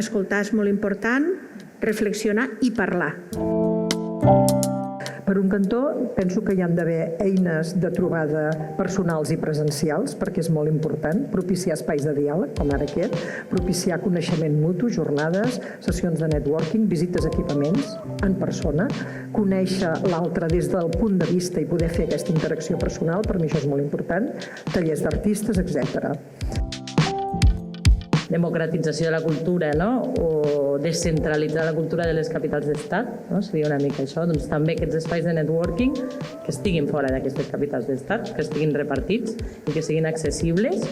escoltar és molt important, reflexionar i parlar. Per un cantó, penso que hi han d'haver eines de trobada personals i presencials, perquè és molt important, propiciar espais de diàleg, com ara aquest, propiciar coneixement mutu, jornades, sessions de networking, visites a equipaments en persona, conèixer l'altre des del punt de vista i poder fer aquesta interacció personal, per mi això és molt important, tallers d'artistes, etc. Democratització de la cultura, no? O descentralitzar la cultura de les capitals d'estat, no? Seria una mica això. Doncs també aquests espais de networking que estiguin fora d'aquestes capitals d'estat, que estiguin repartits i que siguin accessibles